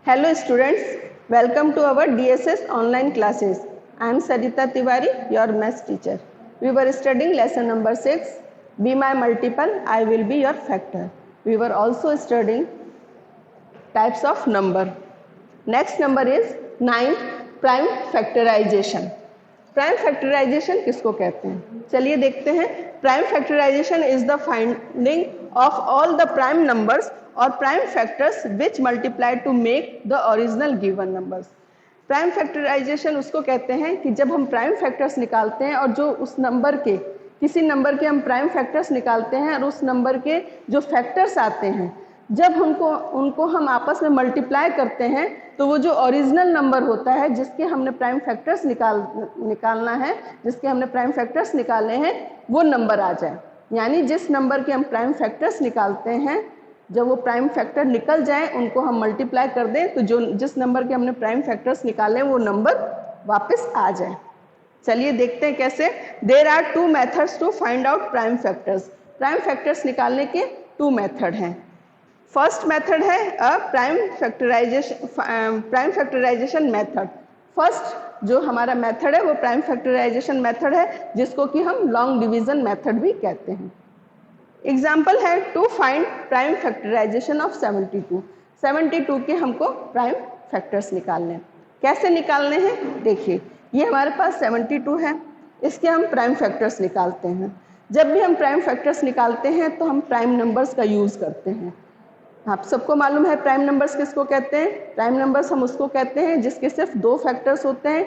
Hello students, welcome to our DSS online classes. I am Sarita Tiwari, your maths teacher. We were studying lesson number 6, Be My Multiple, I Will Be Your Factor. We were also studying types of number. Next number is 9, prime factorization. Prime factorization किसको कहते हैं? चलिए देखते हैं. Prime factorization is the finding of all the prime numbers और prime factors which multiply to make the original given numbers. Prime factorization उसको कहते हैं कि जब हम प्राइम फैक्टर्स निकालते हैं और जो उस नंबर के किसी नंबर के हम प्राइम फैक्टर्स निकालते हैं और उस नंबर के जो फैक्टर्स आते हैं जब उनको हम आपस में मल्टीप्लाई करते हैं तो वो जो ओरिजिनल नंबर होता है जिसके हमने प्राइम फैक्टर्स निकालना है, जिसके हमने प्राइम फैक्टर्स निकाले हैं, वो नंबर आ जाए. यानी जिस नंबर के हम प्राइम फैक्टर्स निकालते हैं जब वो प्राइम फैक्टर निकल जाए उनको हम मल्टीप्लाई कर दें तो जिस नंबर के हमने प्राइम फैक्टर्स निकाले वो नंबर वापस आ जाए. चलिए देखते हैं कैसे. There are 2 methods to find out prime factors. Prime factors निकालने के 2 मेथड हैं. फर्स्ट मेथड है प्राइम फैक्टराइजेशन मेथड. फर्स्ट जो हमारा मेथड है वो प्राइम फैक्टराइजेशन मेथड है जिसको कि हम लॉन्ग डिवीजन मेथड भी कहते हैं. एग्जाम्पल है to find prime factorization of 72. 72 के हमको प्राइम फैक्टर्स निकालने हैं. कैसे निकालने हैं देखिए. ये हमारे पास 72 है, इसके हम प्राइम फैक्टर्स निकालते हैं. जब भी हम प्राइम फैक्टर्स निकालते हैं तो हम प्राइम नंबर्स का यूज करते हैं. आप सबको मालूम है प्राइम नंबर्स किसको कहते हैं. प्राइम नंबर्स हम उसको कहते हैं जिसके सिर्फ 2 फैक्टर्स होते हैं,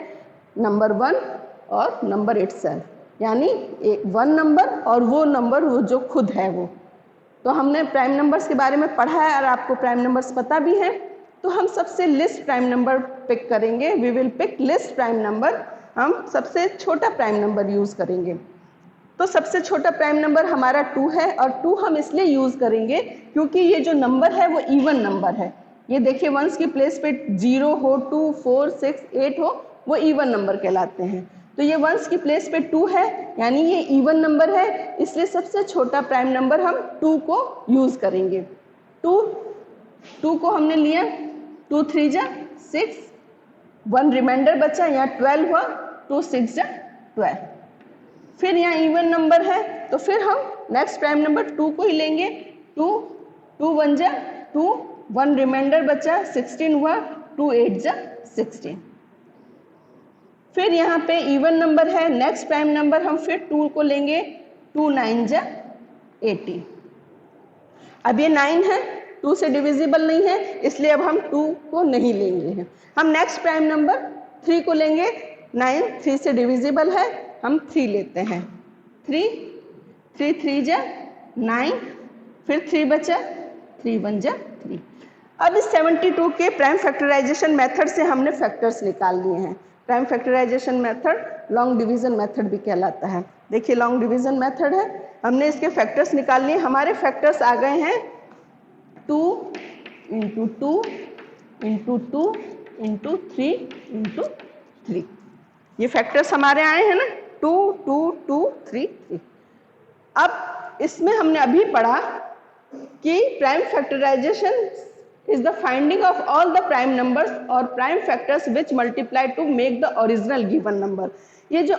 नंबर 1 और नंबर इटसेल्फ. यानी 1 नंबर और वो नंबर वो जो खुद है वो. तो हमने प्राइम नंबर्स के बारे में पढ़ा है और आपको प्राइम नंबर्स पता भी है. तो हम सबसे लिस्ट प्राइम नंबर पिक करेंगे. We will pick least prime number. हम सबसे छोटा प्राइम नंबर यूज करेंगे. तो सबसे छोटा प्राइम नंबर हमारा 2 है और 2 हम इसलिए यूज करेंगे क्योंकि ये जो नंबर है वो इवन नंबर है. ये देखिए वंस की प्लेस पे 0 हो, 2, 4, 6, 8 हो, वो इवन नंबर कहलाते हैं. तो ये वंस की प्लेस पे 2 है यानी ये इवन नंबर है, इसलिए सबसे छोटा प्राइम नंबर हम 2 को यूज करेंगे. 2 को हमने लिया, 2 3 जा 6, 1 रिमाइंडर बचा, यहाँ 12 हुआ, 2 6 जा 12. फिर यहाँ इवन नंबर है तो फिर हम नेक्स्ट प्राइम नंबर 2 को ही लेंगे. 2 1 जा 2, 1 रिमाइंडर बचा, 16 हुआ, 2 8 जा 16. फिर यहाँ पे इवन नंबर है, नेक्स्ट प्राइम नंबर हम फिर 2 को लेंगे, 2 9 जा 18. अब ये 9 है, 2 से डिविजिबल नहीं है इसलिए अब हम 2 को नहीं लेंगे. हम नेक्स्ट प्राइम नंबर 3 को लेंगे. 9 3 से डिविजिबल है, हम 3 लेते हैं. 3 3 जा 9, फिर 3 बचा, 3 1 जा 3. अब इस 72 के प्राइम फैक्टराइजेशन मेथड से हमने फैक्टर्स निकाल लिए हैं. Prime factorization method long division method भी कहलाता है. देखिए लॉन्ग डिवीजन मेथड है, हमने इसके फैक्टर्स निकाल लिए. हमारे फैक्टर्स आ गए हैं 2 × 2 × 2 × 3 × 3. ये फैक्टर्स हमारे आए हैं ना, 2 2 2 3 3. अब इसमें हमने अभी पढ़ा कि prime factorization is the finding of all the prime numbers और prime factors which multiply to make the original given number. ये जो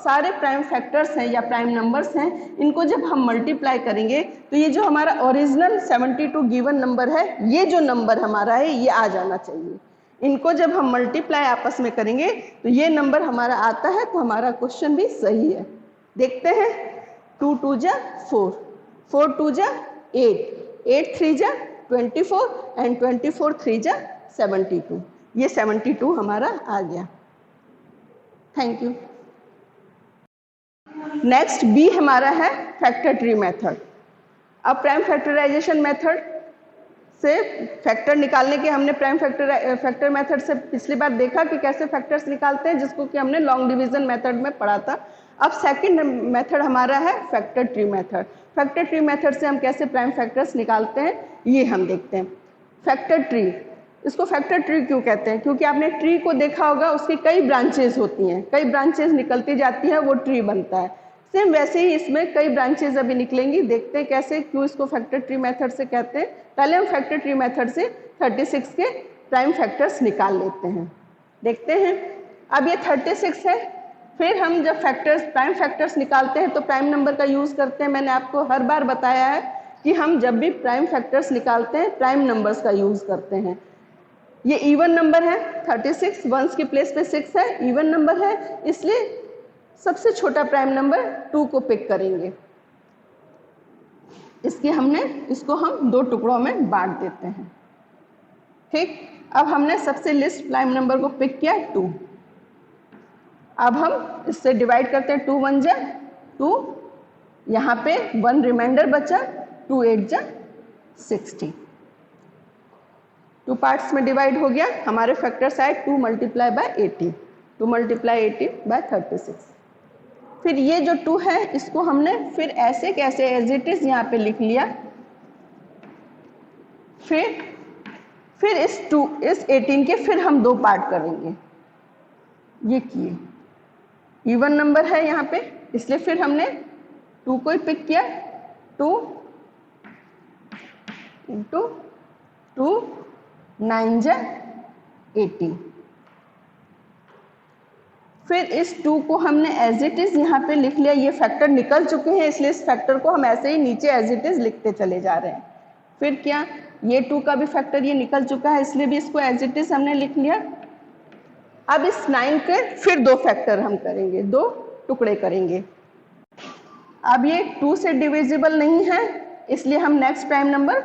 सारे प्राइम फैक्टर्स हैं या प्राइम नंबर्स हैं इनको जब हम मल्टीप्लाई करेंगे तो ये जो हमारा ओरिजिनल 72 गिवन नंबर है, ये जो नंबर हमारा है ये आ जाना चाहिए. इनको जब हम मल्टीप्लाई आपस में करेंगे तो ये नंबर हमारा आता है तो हमारा क्वेश्चन भी सही है. देखते हैं. 2 2 जा 4, 4 2 जा 8, 8 3 जा 24 एंड 24 3 जा 72. ये 72 हमारा आ गया. Thank you. नेक्स्ट बी हमारा है फैक्टर ट्री मेथड. अब प्राइम फैक्टराइजेशन मेथड से फैक्टर निकालने के हमने प्राइम फैक्टर मेथड से पिछली बार देखा कि कैसे फैक्टर्स निकालते हैं जिसको कि हमने लॉन्ग डिवीजन मेथड में पढ़ा था. अब सेकंड मेथड हमारा है factor tree method. Factor tree method से हम कैसे प्राइम फैक्टर्स निकालते हैं ये हम देखते हैं. फैक्टर ट्री, इसको फैक्टर ट्री क्यों कहते हैं? क्योंकि आपने ट्री को देखा होगा, उसकी कई ब्रांचेज होती हैं, कई ब्रांचेज निकलती जाती है, वो ट्री बनता है. सेम वैसे ही इसमें कई ब्रांचेज अभी निकलेंगी. देखते हैं कैसे, क्यों इसको फैक्टर ट्री मेथड से कहते हैं. पहले हम फैक्टर ट्री मेथड से 36 के प्राइम फैक्टर्स निकाल लेते हैं। देखते हैं, अब ये 36 है, फिर हम जब प्राइम फैक्टर्स निकालते हैं तो प्राइम नंबर का यूज़ करते हैं। मैंने आपको हर बार बताया है कि हम जब भी प्राइम फैक्टर्स निकालते हैं प्राइम नंबर्स का यूज़ करते हैं। ये इवन नंबर है, 36 वंस की प्लेस पे 6 है, इवन नंबर है, इसलिए सबसे छोटा प्राइम नंबर 2 को पिक करेंगे। इसको हम 2 टुकड़ों में बांट देते हैं। ठीक, अब हमने सबसे लिस्ट प्राइम नंबर को पिक किया 2। अब हम इससे डिवाइड करते हैं, 2 1 जा 2, यहाँ पे 1 रिमाइंडर बचा, 2 8 जा 60। 2 पार्ट्स में डिवाइड हो गया। हमारे फैक्टर्स आए 2 मल्टीप्लाई बाय 80, 2 मल्टीप्लाई 80 बाय 36। फिर ये जो 2 है इसको हमने फिर ऐसे कैसे एज इट इज यहाँ पे लिख लिया। फिर इस 18 के फिर हम 2 पार्ट करेंगे। ये किए, इवन नंबर है यहाँ पे, इसलिए फिर हमने 2 को ही पिक किया, 2 इंटू 2 9 जा 80। फिर इस 2 को हमने एज इट इज यहाँ पे लिख लिया। ये फैक्टर निकल चुके हैं इसलिए इस फैक्टर को हम ऐसे ही नीचे एज इट इज लिखते चले जा रहे हैं। फिर क्या, ये 2 का भी फैक्टर ये निकल चुका है इसलिए भी इसको एज इट इज हमने लिख लिया। अब इस 9 के फिर 2 फैक्टर हम करेंगे, 2 टुकड़े करेंगे। अब ये 2 से डिविजिबल नहीं है इसलिए हम नेक्स्ट प्राइम नंबर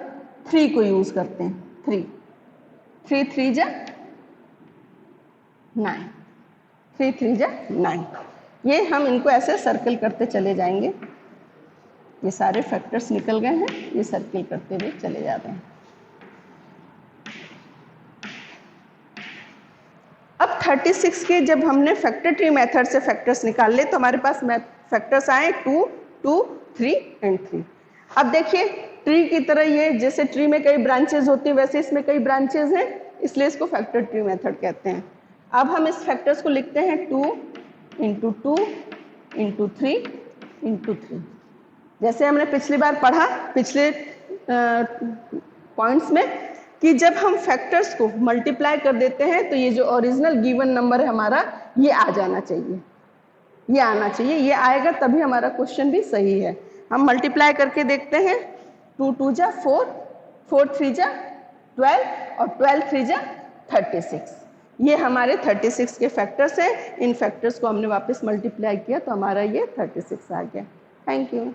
3 को यूज करते हैं। 3 3 जा 9, 3 जा 9। ये हम इनको ऐसे सर्कल करते चले जाएंगे। ये सारे फैक्टर्स निकल गए हैं, ये सर्कल करते हुए चले जा रहे हैं। अब 36 के जब हमने फैक्टर ट्री मेथड से फैक्टर्स निकाल ले तो हमारे पास फैक्टर्स आए 2 2 3 एंड 3। अब देखिए, ट्री की तरह ये जैसे ट्री में कई ब्रांचेस होती हैं वैसे इसमें कई ब्रांचेस हैं, इसलिए इसको फैक्टर ट्री मेथड कहते हैं। अब हम इस फैक्टर्स को लिखते हैं 2 इंटू 2 इंटू 3 इंटू 3। जैसे हमने पिछली बार पढ़ा पिछले पॉइंट्स में कि जब हम फैक्टर्स को मल्टीप्लाई कर देते हैं तो ये जो ओरिजिनल गिवन नंबर है हमारा ये आ जाना चाहिए, ये आना चाहिए। ये आएगा तभी हमारा क्वेश्चन भी सही है। हम मल्टीप्लाई करके देखते हैं, 2 2 जा 4, 4 3 जा 12 और 12 3 जा 36। ये हमारे 36 के फैक्टर्स हैं। इन फैक्टर्स को हमने वापस मल्टीप्लाई किया तो हमारा ये 36 आ गया। Thank you.